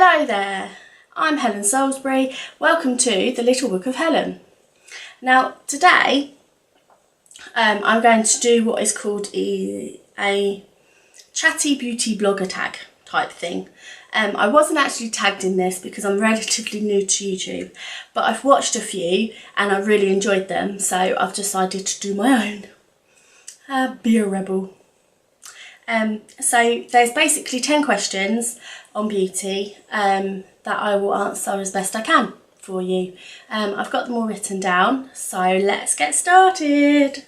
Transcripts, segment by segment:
Hello there, I'm Helen Salisbury. Welcome to the Little Book of Helen. Now today I'm going to do what is called a chatty beauty blogger tag type thing. I wasn't actually tagged in this because I'm relatively new to YouTube, but I've watched a few and I really enjoyed them, so I've decided to do my own. Be a rebel. So there's basically 10 questions on beauty that I will answer as best I can for you. I've got them all written down, so let's get started.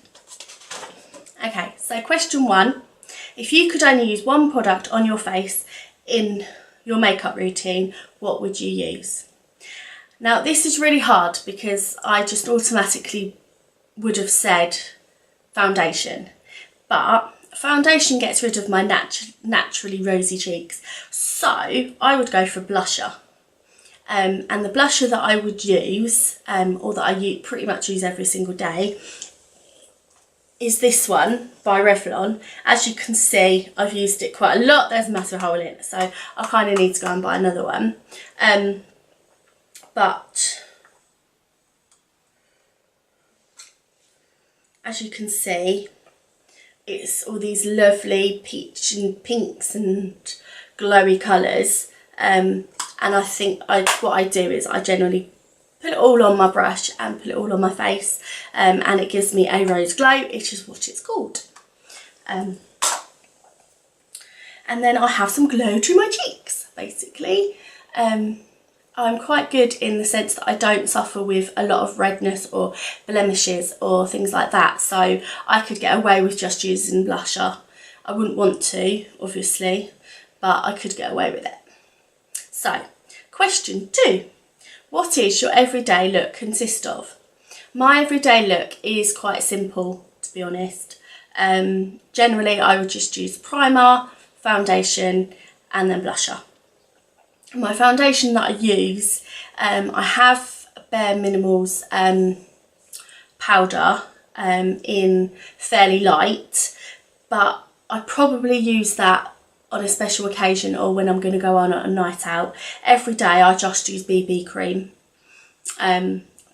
Okay, so question 1. If you could only use one product on your face in your makeup routine, what would you use? Now this is really hard because I just automatically would have said foundation, but foundation gets rid of my naturally rosy cheeks, so I would go for blusher. And the blusher that I would use, or that I pretty much use every single day, is this one by Revlon. As you can see, I've used it quite a lot. There's a massive hole in it, so I kind of need to go and buy another one. But as you can see, it's all these lovely peach and pinks and glowy colours, and I think what I do is I generally put it all on my brush and put it all on my face, and it gives me a rose glow, which is what it's called. And then I have some glow to my cheeks, basically. I'm quite good in the sense that I don't suffer with a lot of redness or blemishes or things like that, so I could get away with just using blusher. I wouldn't want to, obviously, but I could get away with it. So, question 2. What is your everyday look consist of? My everyday look is quite simple, to be honest. Generally, I would just use primer, foundation, and then blusher. My foundation that I use, I have Bare Minerals powder in fairly light, but I probably use that on a special occasion or when I'm going to go on a night out. Every day I just use BB cream.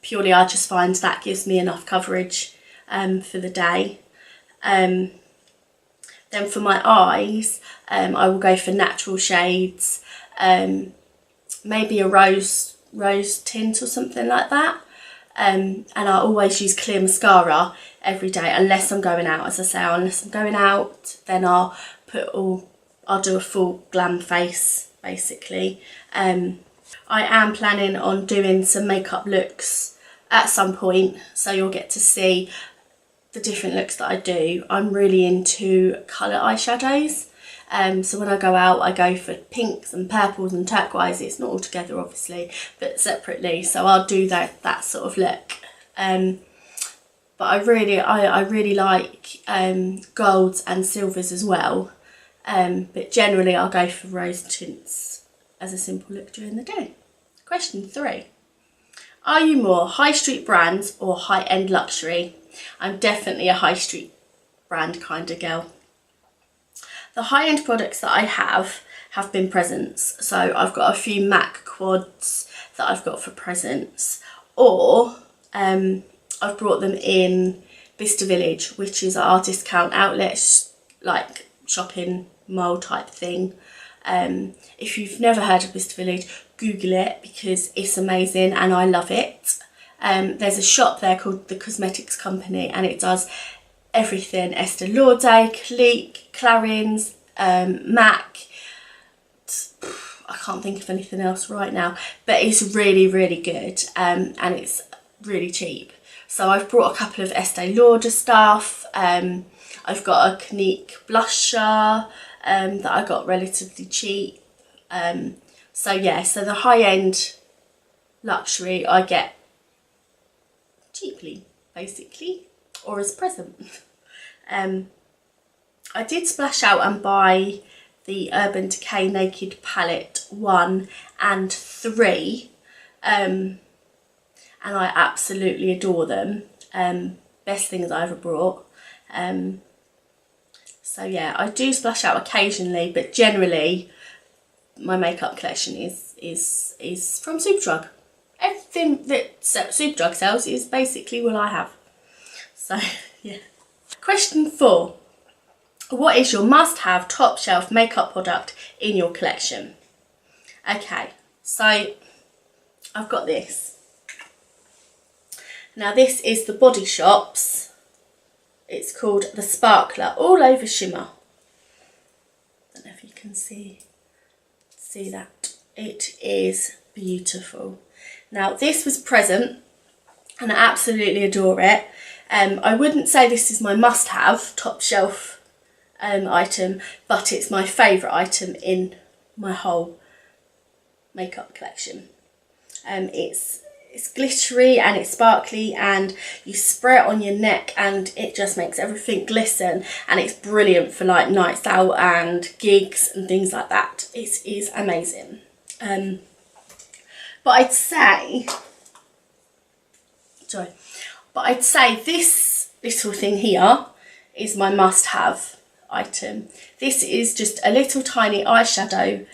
Purely I just find that gives me enough coverage for the day. Then for my eyes, I will go for natural shades. Maybe a rose tint or something like that, and I always use clear mascara every day unless I'm going out. As I say, unless I'm going out, then I'll do a full glam face, basically. I am planning on doing some makeup looks at some point, so you'll get to see the different looks that I do. I'm really into colour eyeshadows. So when I go out, I go for pinks and purples and turquoises, not all together obviously, but separately. So I'll do that sort of look. But I really like golds and silvers as well. But generally I'll go for rose tints as a simple look during the day. Question 3. Are you more high street brands or high-end luxury? I'm definitely a high street brand kind of girl. The high-end products that I have been presents, so I've got a few MAC quads that I've got for presents, or I've brought them in Vista Village, which is our discount outlet, like shopping mall type thing. If you've never heard of Vista Village, Google it because it's amazing and I love it. There's a shop there called The Cosmetics Company and it does everything: Estee Lauder, Clinique, Clarins, MAC. I can't think of anything else right now, but it's really, really good, and it's really cheap. So I've brought a couple of Estee Lauder stuff. I've got a Clinique blusher that I got relatively cheap. So yeah, so the high-end luxury I get cheaply, basically, or as a present. I did splash out and buy the Urban Decay Naked Palette 1 and 3, and I absolutely adore them. Best things I ever brought. So yeah, I do splash out occasionally, but generally my makeup collection is from Superdrug. Everything that Superdrug sells is basically what I have. So yeah. Question 4. What is your must-have top shelf makeup product in your collection? Okay, so I've got this. Now this is the Body Shop's. It's called the Sparkler All Over Shimmer. Don't know if you can see that. It is beautiful. Now this was present and I absolutely adore it. I wouldn't say this is my must-have top shelf item, but it's my favourite item in my whole makeup collection. It's glittery and it's sparkly, and you spray it on your neck and it just makes everything glisten, and it's brilliant for like nights out and gigs and things like that. It is amazing. But I'd say this little thing here is my must-have item. This is just a little tiny eyeshadow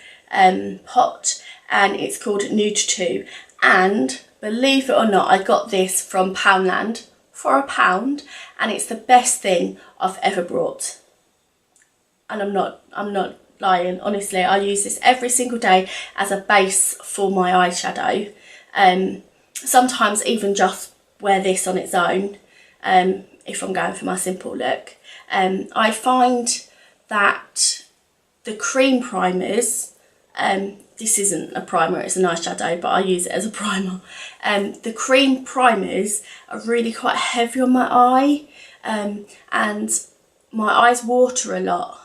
pot, and it's called Nude 2, and believe it or not, I got this from Poundland for £1, and it's the best thing I've ever bought. And I'm not lying, honestly. I use this every single day as a base for my eyeshadow. Sometimes even just wear this on its own if I'm going for my simple look. I find that the cream primers, this isn't a primer, it's an eyeshadow, but I use it as a primer. The cream primers are really quite heavy on my eye, and my eyes water a lot,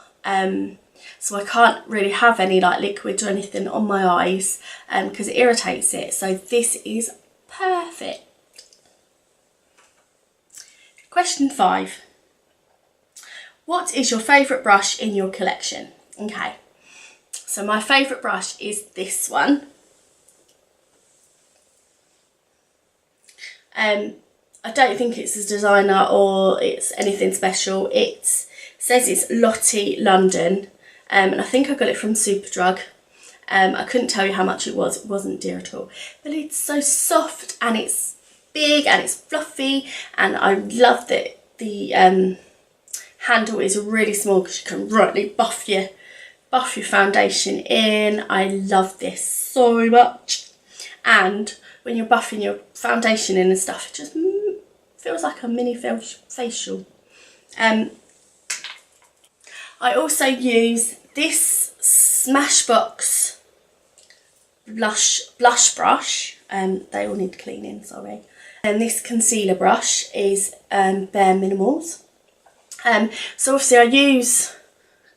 so I can't really have any like liquids or anything on my eyes because it irritates it. So this is perfect. Question 5. What is your favourite brush in your collection? Okay. So my favourite brush is this one. I don't think it's a designer or it's anything special. It says it's Lottie London, and I think I got it from Superdrug. I couldn't tell you how much it was. It wasn't dear at all. But it's so soft and it's big and it's fluffy, and I love that the handle is really small because you can really buff your foundation in. I love this so much, and when you're buffing your foundation in and stuff, it just feels like a mini facial. I also use this Smashbox blush brush. They all need cleaning, sorry. And this concealer brush is Bare Minimals. So obviously I use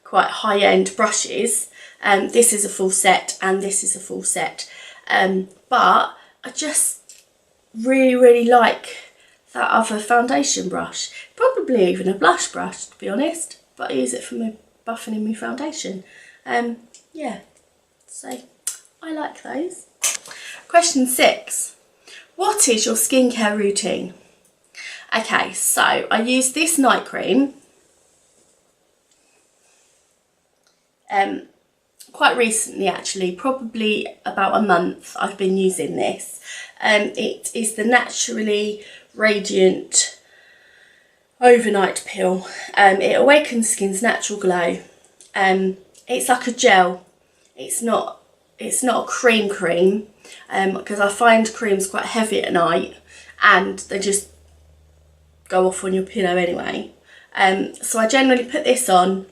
quite high-end brushes. This is a full set and this is a full set. But I just really like that other foundation brush. Probably even a blush brush, to be honest. But I use it for my buffing in my foundation. Yeah, so I like those. Question 6. What is your skincare routine? Okay, so I use this night cream. Quite recently actually, probably about a month I've been using this. It is the Naturally Radiant Overnight Peel. It awakens skin's natural glow. It's like a gel. It's not a cream because I find creams quite heavy at night and they just go off on your pillow anyway. So I generally put this on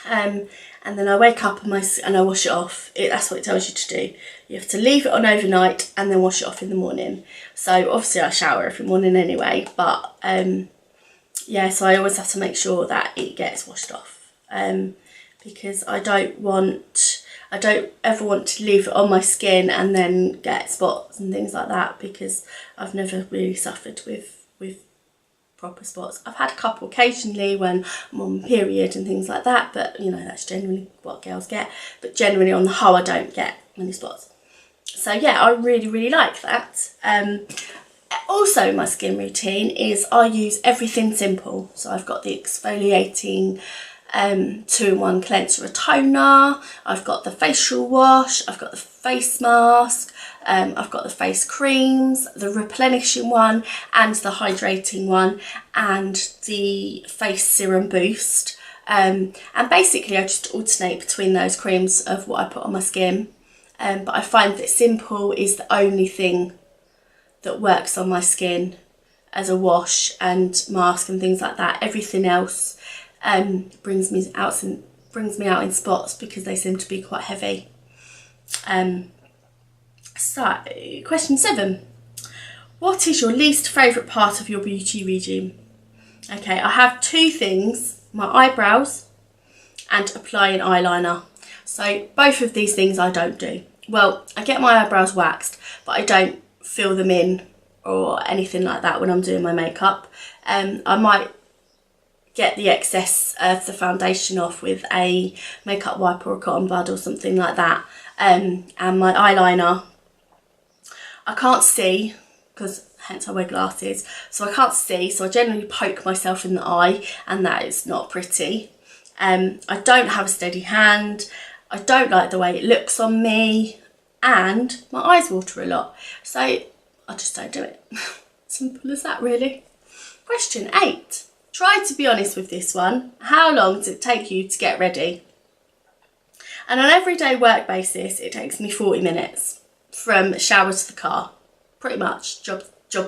and then I wake up and I wash it off. That's what it tells you to do. You have to leave it on overnight and then wash it off in the morning. So obviously I shower every morning anyway, but yeah, so I always have to make sure that it gets washed off because I don't ever want to leave it on my skin and then get spots and things like that, because I've never really suffered with proper spots. I've had a couple occasionally when I'm on my period and things like that, but you know, that's generally what girls get. But generally on the whole I don't get many spots. So yeah, I really like that. Also my skin routine is I use everything simple. So I've got the exfoliating 2-in-1 cleanser and toner. I've got the facial wash, I've got the face mask, I've got the face creams, the replenishing one and the hydrating one, and the face serum boost. And basically I just alternate between those creams of what I put on my skin. But I find that Simple is the only thing that works on my skin as a wash and mask and things like that. Everything else brings me out in spots because they seem to be quite heavy. So, question 7. What is your least favourite part of your beauty regime? Okay, I have 2 things: my eyebrows and applying eyeliner. So both of these things I don't do. Well, I get my eyebrows waxed, but I don't fill them in or anything like that when I'm doing my makeup. I might get the excess of the foundation off with a makeup wipe or a cotton bud or something like that. And my eyeliner, I can't see, because hence I wear glasses, so I can't see, so I generally poke myself in the eye, and that is not pretty. I don't have a steady hand, I don't like the way it looks on me, and my eyes water a lot, so I just don't do it. Simple as that, really. Question 8. Try to be honest with this one. How long does it take you to get ready? And on an everyday work basis, it takes me 40 minutes from shower to the car. Pretty much, job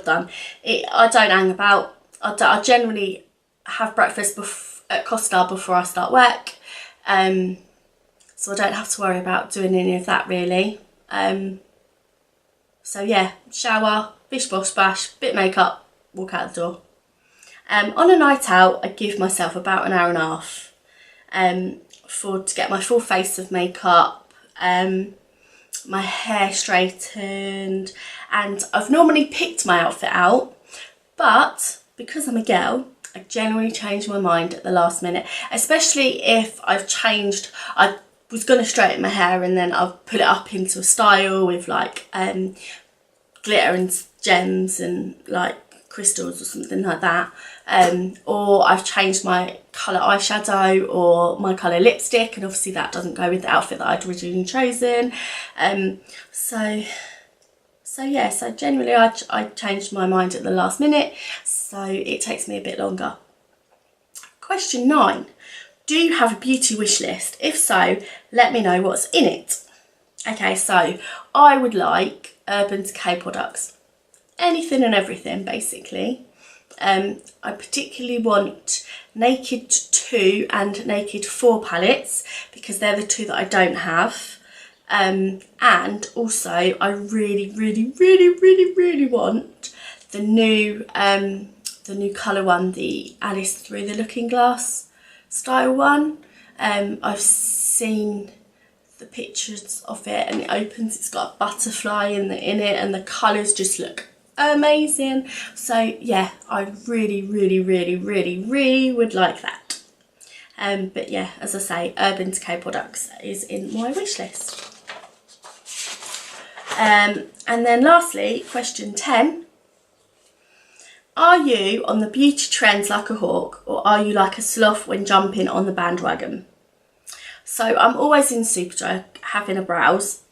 done. I don't hang about. I generally have breakfast at Costa before I start work. So I don't have to worry about doing any of that, really. So yeah, shower, bish bosh bash, bit of makeup, walk out the door. On a night out, I give myself about an hour and a half to get my full face of makeup, my hair straightened, and I've normally picked my outfit out, but because I'm a girl, I generally change my mind at the last minute, especially if I was going to straighten my hair and then I've put it up into a style with like glitter and gems and like crystals or something like that, or I've changed my colour eyeshadow or my colour lipstick, and obviously that doesn't go with the outfit that I'd originally chosen. So generally I changed my mind at the last minute, so it takes me a bit longer. Question 9. Do you have a beauty wish list? If so, let me know what's in it. Okay, so I would like Urban Decay products. Anything and everything, basically. I particularly want Naked 2 and Naked 4 palettes because they're the 2 that I don't have. And also I really want the new colour one, the Alice Through the Looking Glass style one. I've seen the pictures of it and it opens, it's got a butterfly in it, and the colours just look amazing. So yeah, I really would like that. But yeah, as I say, Urban Decay products is in my wish list. And then lastly, question 10. Are you on the beauty trends like a hawk, or are you like a sloth when jumping on the bandwagon? So I'm always in Superdry having a browse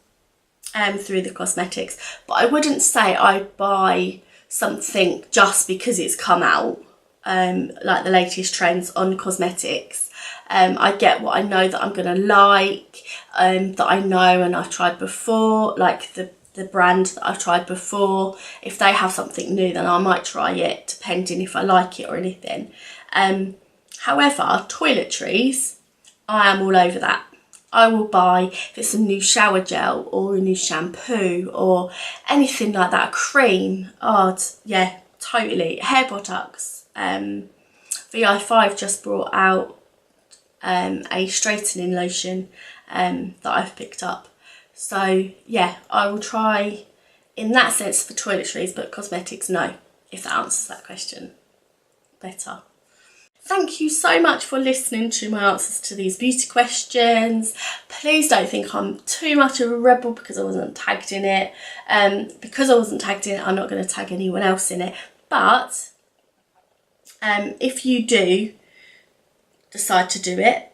through the cosmetics, but I wouldn't say I buy something just because it's come out, like the latest trends on cosmetics. I get what I know that I'm going to like, that I know and I've tried before, like the brand that I've tried before. If they have something new, then I might try it, depending if I like it or anything. However, toiletries, I am all over that. I will buy, if it's a new shower gel or a new shampoo or anything like that, a cream, yeah, totally. Hair products, VI5 just brought out a straightening lotion that I've picked up. So yeah, I will try in that sense for toiletries, but cosmetics, no, if that answers that question better. Thank you so much for listening to my answers to these beauty questions. Please don't think I'm too much of a rebel because I wasn't tagged in it. Because I wasn't tagged in it, I'm not going to tag anyone else in it. But if you do decide to do it,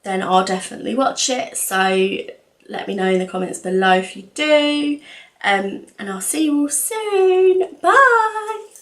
then I'll definitely watch it. So let me know in the comments below if you do. And I'll see you all soon. Bye!